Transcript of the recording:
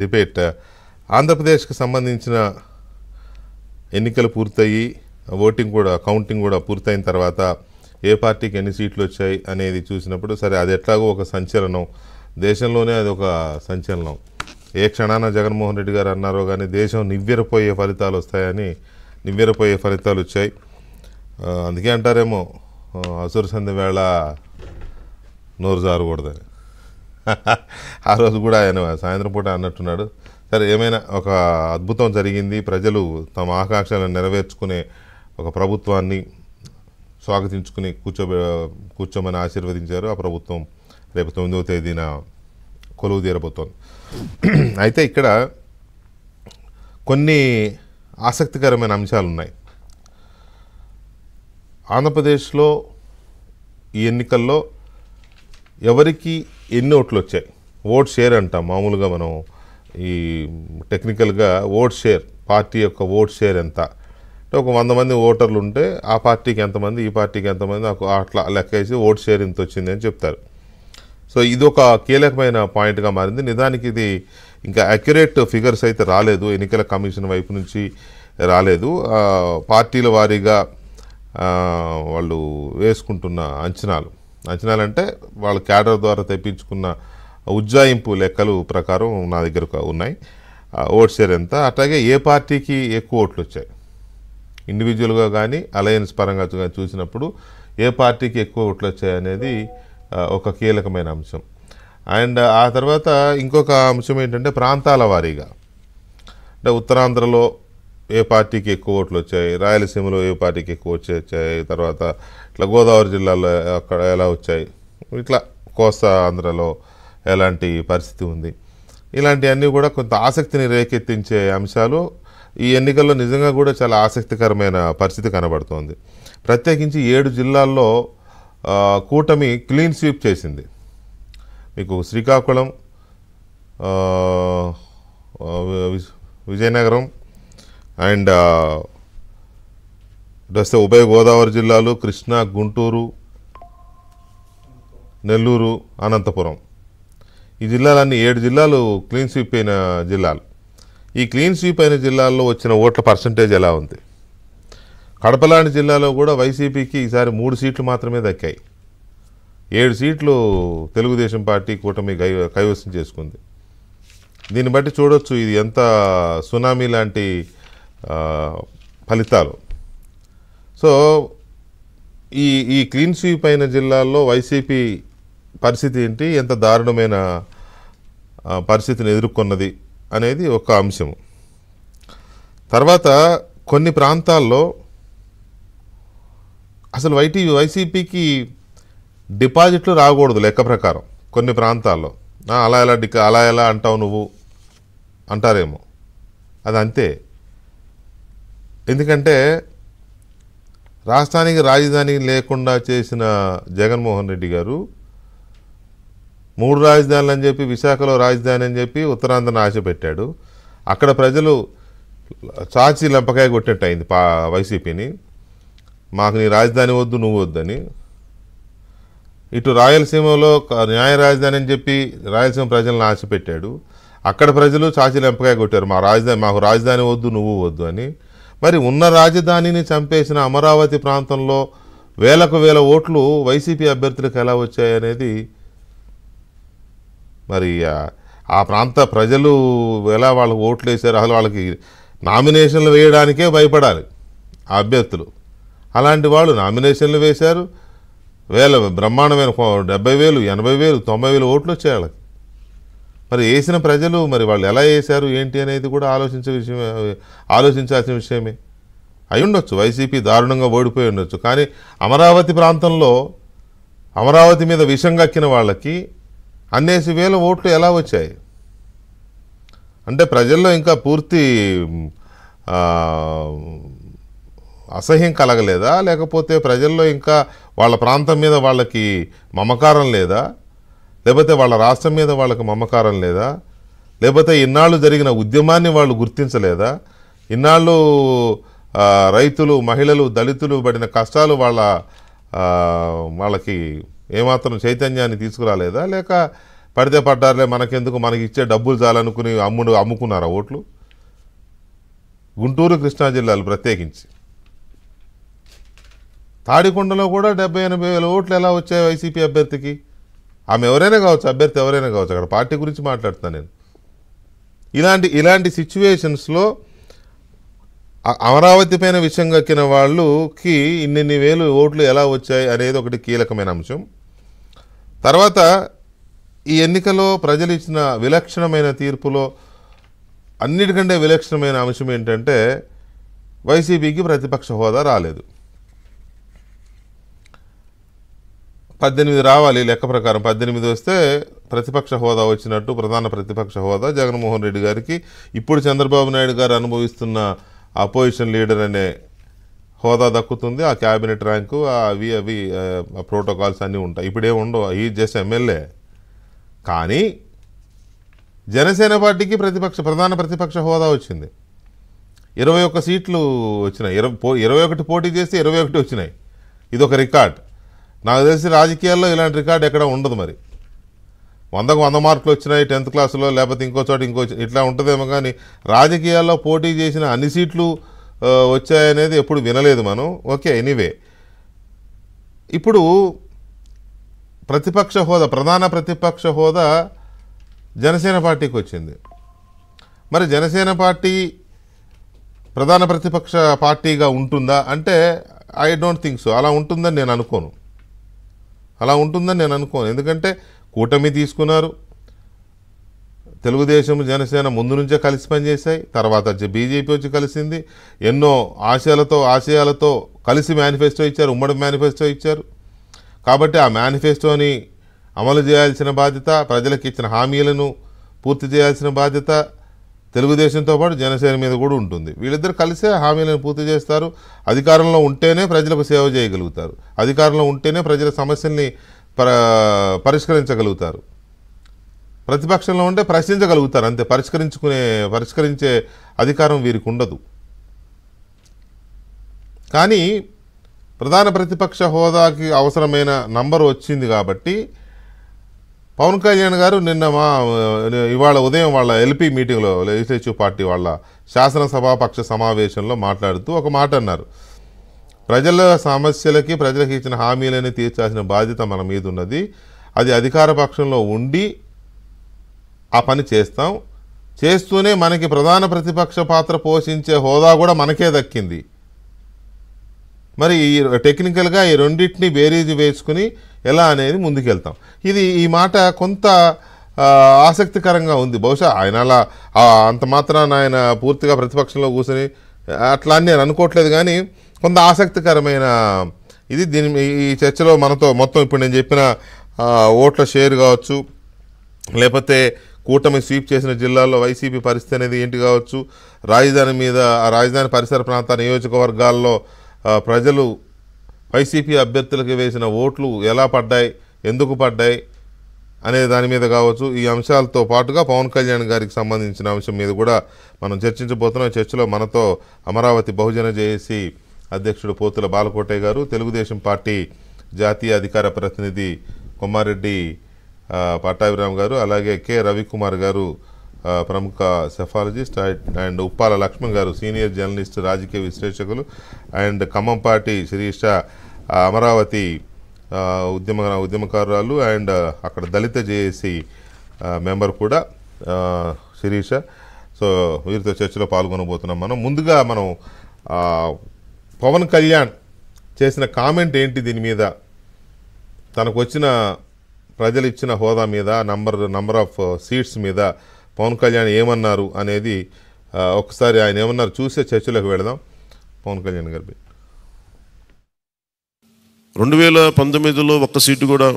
Debate ఆంధ్రప్రదేశ్కి సంబంధించిన ఎన్నికలు పూర్తయి ఓటింగ్ కూడా కౌంటింగ్ కూడా పూర్తయిన తర్వాత ఏ పార్టీకి ఎన్ని సీట్లు వచ్చాయి అనేది చూసినప్పుడు సరే అది ఎట్లాగో ఒక సంచలనం, దేశంలోనే అది ఒక సంచలనం. ఏ క్షణాన జగన్మోహన్ రెడ్డి గారు అన్నారో కానీ దేశం నివ్వెరపోయే ఫలితాలు వస్తాయని నివ్వెరపోయే ఫలితాలు వచ్చాయి. అందుకే అంటారేమో అసుర సంధి వేళ నోరు జారకూడదని. ఆ రోజు కూడా ఆయన సాయంత్రం పూట అన్నట్టున్నాడు. సరే ఏమైనా ఒక అద్భుతం జరిగింది, ప్రజలు తమ ఆకాంక్షలను నెరవేర్చుకునే ఒక ప్రభుత్వాన్ని స్వాగతించుకుని కూర్చోమని ఆశీర్వదించారు. ఆ ప్రభుత్వం రేపు 9వ తేదీన కొలువు తీరబోతోంది. అయితే ఇక్కడ కొన్ని ఆసక్తికరమైన అంశాలు ఉన్నాయి. ఆంధ్రప్రదేశ్లో ఈ ఎన్నికల్లో ఎవరికి ఎన్ని ఓట్లు వచ్చాయి, ఓట్ షేర్ అంటాం మామూలుగా మనం, ఈ టెక్నికల్గా ఓట్ షేర్, పార్టీ యొక్క ఓట్ షేర్ ఎంత అంటే ఒక 100 మంది ఓటర్లు ఉంటే ఆ పార్టీకి ఎంతమంది, ఈ పార్టీకి ఎంతమంది, అట్లా లెక్క వేసి ఓట్ షేర్ ఇంత వచ్చింది అని చెప్తారు. సో ఇది ఒక కీలకమైన పాయింట్గా మారింది. నిజానికి ఇది ఇంకా అక్యురేట్ ఫిగర్స్ అయితే రాలేదు, ఎన్నికల కమిషన్ వైపు నుంచి రాలేదు. పార్టీల వారీగా వాళ్ళు వేసుకుంటున్న అంచనాలు అంటే వాళ్ళ క్యాడర్ ద్వారా తెప్పించుకున్న ఉజ్జాయింపు లెక్కలు ప్రకారం నా దగ్గర ఉన్నాయి. ఓట్ షేర్ ఎంత, అట్లాగే ఏ పార్టీకి ఎక్కువ ఓట్లు వచ్చాయి, ఇండివిజువల్గా కానీ అలయన్స్ పరంగా చూసినప్పుడు ఏ పార్టీకి ఎక్కువ ఓట్లు వచ్చాయి అనేది ఒక కీలకమైన అంశం. అండ్ ఆ తర్వాత ఇంకొక అంశం ఏంటంటే ప్రాంతాల వారీగా, అంటే ఉత్తరాంధ్రలో ఏ పార్టీకి ఎక్కువ ఓట్లు వచ్చాయి, రాయలసీమలో ఏ పార్టీకి ఎక్కువ వచ్చాయి, తర్వాత ఇట్లా గోదావరి జిల్లాలో అక్కడ ఎలా వచ్చాయి, ఇట్లా కోస్తా ఆంధ్రలో ఎలాంటి పరిస్థితి ఉంది, ఇలాంటివన్నీ కూడా కొంత ఆసక్తిని రేకెత్తించే అంశాలు. ఈ ఎన్నికల్లో నిజంగా కూడా చాలా ఆసక్తికరమైన పరిస్థితి కనబడుతోంది. ప్రత్యేకించి 7 జిల్లాల్లో కూటమి క్లీన్ స్వీప్ చేసింది. మీకు శ్రీకాకుళం, విజయనగరం అండ్ వస్తే ఉభయ గోదావరి జిల్లాలు, కృష్ణా, గుంటూరు, నెల్లూరు, అనంతపురం, ఈ జిల్లాలన్నీ 7 జిల్లాలు క్లీన్ స్వీప్ అయిన జిల్లాలు. ఈ క్లీన్ స్వీప్ అయిన జిల్లాల్లో వచ్చిన ఓట్ల పర్సంటేజ్ ఎలా ఉంది? కడప లాంటి జిల్లాలో కూడా వైసీపీకి ఈసారి 3 సీట్లు మాత్రమే దక్కాయి. 7 సీట్లు తెలుగుదేశం పార్టీ కూటమి కైవసం చేసుకుంది. దీన్ని బట్టి చూడొచ్చు ఇది ఎంత సునామీ లాంటి ఫలితాలు. సో ఈ క్లీన్ స్వీప్ అయిన జిల్లాల్లో వైసీపీ పరిస్థితి ఏంటి, ఎంత దారుణమైన పరిస్థితిని ఎదుర్కొన్నది అనేది ఒక అంశం. తర్వాత కొన్ని ప్రాంతాల్లో అసలు వైసీపీకి డిపాజిట్లు రాకూడదు లెక్క ప్రకారం. కొన్ని ప్రాంతాల్లో అలా ఎలా అంటావు నువ్వు అంటారేమో, అది అంతే. ఎందుకంటే రాష్ట్రానికి రాజధాని లేకుండా చేసిన జగన్మోహన్ రెడ్డి గారు 3 రాజధానులు అని చెప్పి, విశాఖలో రాజధాని అని చెప్పి ఉత్తరాంధ్రను ఆశ పెట్టాడు. అక్కడ ప్రజలు చాచి లంపకాయ కొట్టినట్టు అయింది వైసీపీని. మాకు నీ రాజధాని వద్దు, నువ్వు వద్దని. ఇటు రాయలసీమలో న్యాయ రాజధాని అని చెప్పి రాయలసీమ ప్రజలను ఆశ పెట్టాడు. అక్కడ ప్రజలు చాచి లంపకాయ కొట్టారు, మాకు రాజధాని వద్దు, నువ్వు వద్దు అని. మరి ఉన్న రాజధానిని చంపేసిన అమరావతి ప్రాంతంలో వేలకు వేల ఓట్లు వైసీపీ అభ్యర్థులకు ఎలా వచ్చాయి అనేది, మరి ఆ ప్రాంత ప్రజలు ఎలా వాళ్ళకు ఓట్లు వేశారు, అసలు వాళ్ళకి నామినేషన్లు వేయడానికే భయపడాలి ఆ అభ్యర్థులు. అలాంటి వాళ్ళు నామినేషన్లు వేశారు, బ్రహ్మాండమైన 70,000, 80,000, 90,000 ఓట్లు వచ్చాయి వాళ్ళకి. మరి వేసిన ప్రజలు మరి వాళ్ళు ఎలా వేశారు ఏంటి అనేది కూడా ఆలోచించాల్సిన విషయమే. అయి ఉండొచ్చు వైసీపీ దారుణంగా ఓడిపోయి ఉండొచ్చు, కానీ అమరావతి ప్రాంతంలో అమరావతి మీద విషం కక్కిన వాళ్ళకి అన్నేసి వేల ఓట్లు ఎలా వచ్చాయి అంటే ప్రజల్లో ఇంకా పూర్తి అసహ్యం కలగలేదా, లేకపోతే ప్రజల్లో ఇంకా వాళ్ళ ప్రాంతం మీద వాళ్ళకి మమకారం లేదా, లేకపోతే వాళ్ళ రాష్ట్రం మీద వాళ్ళకి మమకారం లేదా, లేకపోతే ఇన్నాళ్ళు జరిగిన ఉద్యమాన్ని వాళ్ళు గుర్తించలేదా, ఇన్నాళ్ళు రైతులు, మహిళలు, దళితులు పడిన కష్టాలు వాళ్ళకి ఏమాత్రం చైతన్యాన్ని తీసుకురాలేదా, లేక పడితే పడ్డారులే మనకెందుకు, మనకి ఇచ్చే డబ్బులు చాలనుకుని అమ్ముకున్నారా ఓట్లు? గుంటూరు కృష్ణా జిల్లాలు ప్రత్యేకించి తాడికొండలో కూడా 70-80 వేల ఓట్లు ఎలా వచ్చాయి వైసీపీ అభ్యర్థికి? ఆమె ఎవరైనా కావచ్చు, అభ్యర్థి ఎవరైనా కావచ్చు, అక్కడ పార్టీ గురించి మాట్లాడుతాను నేను. ఇలాంటి సిచ్యువేషన్స్లో అమరావతి పైన విషయం కక్కిన వాళ్ళకి ఇన్ని వేలు ఓట్లు ఎలా వచ్చాయి అనేది ఒకటి కీలకమైన అంశం. తర్వాత ఈ ఎన్నికలో ప్రజలు ఇచ్చిన విలక్షణమైన తీర్పులో అన్నిటికంటే విలక్షణమైన అంశం ఏంటంటే వైసీపీకి ప్రతిపక్ష హోదా రాలేదు. 18 రావాలి లెక్క ప్రకారం. 18 వస్తే ప్రతిపక్ష హోదా వచ్చినట్టు, ప్రధాన ప్రతిపక్ష హోదా జగన్మోహన్ రెడ్డి గారికి. ఇప్పుడు చంద్రబాబు నాయుడు గారు అనుభవిస్తున్న అపోజిషన్ లీడర్ అనే హోదా దక్కుతుంది. ఆ క్యాబినెట్ ర్యాంకు అవి ప్రోటోకాల్స్ అన్నీ ఉంటాయి. ఇప్పుడే ఉండవు, ఈ జస్ట్ ఎమ్మెల్యే. కానీ జనసేన పార్టీకి ప్రధాన ప్రతిపక్ష హోదా వచ్చింది. 21 సీట్లు వచ్చినాయి. 21 పోటీ చేస్తే 21 వచ్చినాయి. ఇదొక రికార్డ్. నాకు తెలిసి రాజకీయాల్లో ఇలాంటి రికార్డు ఎక్కడ ఉండదు. మరి 100కు 100 మార్కులు వచ్చినాయి 10th క్లాసులో, లేకపోతే ఇంకో చోట ఇట్లా ఉంటుందేమో. కానీ రాజకీయాల్లో పోటీ చేసిన అన్ని సీట్లు వచ్చాయనేది ఎప్పుడు వినలేదు మనం. ఓకే, ఎనీవే, ఇప్పుడు ప్రతిపక్ష హోదా, ప్రధాన ప్రతిపక్ష హోదా జనసేన పార్టీకి వచ్చింది. మరి జనసేన పార్టీ ప్రధాన ప్రతిపక్ష పార్టీగా ఉంటుందా అంటే ఐ డోంట్ థింక్ సో. అలా ఉంటుందని నేను అనుకోను. ఎందుకంటే కూటమి తీసుకున్నారు, తెలుగుదేశం జనసేన ముందు నుంచే కలిసి పనిచేశాయి, తర్వాత బీజేపీ వచ్చి కలిసింది, ఎన్నో ఆశయాలతో కలిసి మేనిఫెస్టో ఇచ్చారు, ఉమ్మడి మేనిఫెస్టో ఇచ్చారు. కాబట్టి ఆ మేనిఫెస్టోని అమలు చేయాల్సిన బాధ్యత, ప్రజలకు ఇచ్చిన హామీలను పూర్తి చేయాల్సిన బాధ్యత తెలుగుదేశంతో పాటు జనసేన మీద కూడా ఉంటుంది. వీళ్ళిద్దరు కలిసే హామీలను పూర్తి చేస్తారు. అధికారంలో ఉంటేనే ప్రజలకు సేవ చేయగలుగుతారు, అధికారంలో ఉంటేనే ప్రజల సమస్యల్ని పరిష్కరించగలుగుతారు. ప్రతిపక్షంలో ఉంటే ప్రశ్నించగలుగుతారు అంతే, పరిష్కరించే అధికారం వీరికి ఉండదు. కానీ ప్రధాన ప్రతిపక్ష హోదాకి అవసరమైన నంబర్ వచ్చింది కాబట్టి పవన్ కళ్యాణ్ గారు ఇవాళ ఉదయం వాళ్ళ ఎల్పీ మీటింగ్లో, లెజిస్లేటివ్ పార్టీ వాళ్ళ శాసనసభాపక్ష సమావేశంలో మాట్లాడుతూ ఒక మాట అన్నారు. ప్రజల సమస్యలకి, ప్రజలకు ఇచ్చిన హామీలని తీర్చాల్సిన బాధ్యత మన మీద ఉన్నది. అది అధికార పక్షంలో ఉండి ఆ పని చేస్తాం. చేస్తూనే మనకి ప్రధాన ప్రతిపక్ష పాత్ర పోషించే హోదా కూడా మనకే దక్కింది. మరి టెక్నికల్గా ఈ రెండింటిని బేరీజు వేసుకుని ఎలా అనేది ముందుకెళ్తాం. ఈ మాట కొంత ఆసక్తికరంగా ఉంది. బహుశా ఆయన అలా అంత మాత్రాన ఆయన పూర్తిగా ప్రతిపక్షంలో కూర్చొని అట్లా అని నేను అనుకోవట్లేదు. కానీ కొంత ఆసక్తికరమైన ఈ చర్చలో మనతో మొత్తం ఇప్పుడు నేను చెప్పిన ఓట్ల షేర్ కావచ్చు, లేకపోతే కూటమి స్వీప్ చేసిన జిల్లాల్లో వైసీపీ పరిస్థితి అనేది ఏంటి కావచ్చు, రాజధాని పరిసర ప్రాంత నియోజకవర్గాల్లో ప్రజలు వైసీపీ అభ్యర్థులకు వేసిన ఓట్లు ఎలా పడ్డాయి, ఎందుకు పడ్డాయి అనే దాని మీద కావచ్చు. ఈ అంశాలతో పాటుగా పవన్ కళ్యాణ్ గారికి సంబంధించిన అంశం మీద కూడా మనం చర్చించబోతున్నాం. చర్చలో మనతో అమరావతి బహుజన జేఏసీ అధ్యక్షుడు పోతుల బాలకోటయ్య గారు, తెలుగుదేశం పార్టీ జాతీయ అధికార ప్రతినిధి కొమ్మారెడ్డి పట్టాభిరామ్ గారు, అలాగే కె రవికుమార్ గారు ప్రముఖ సెఫాలజిస్ట్, అండ్ ఉప్పాల లక్ష్మణ్ గారు సీనియర్ జర్నలిస్ట్, రాజకీయ విశ్లేషకులు, అండ్ ఖమ్మంపాటి శిరీష అమరావతి ఉద్యమకారురాలు, అండ్ అక్కడ దళిత జేఏసీ మెంబర్ కూడా శిరీష. సో వీరితో చర్చలో పాల్గొనబోతున్నాం. ముందుగా మనం పవన్ కళ్యాణ్ చేసిన కామెంట్ ఏంటి, దీని మీద తనకు వచ్చిన ప్రజలు ఇచ్చిన హోదా మీద, నంబర్ ఆఫ్ సీట్స్ మీద పవన్ కళ్యాణ్ ఏమన్నారు అనేది ఒకసారి ఆయన ఏమన్నారు చూసే చర్చలోకి వెళదాం. పవన్ కళ్యాణ్ గారి 2019లో ఒక్క సీటు కూడా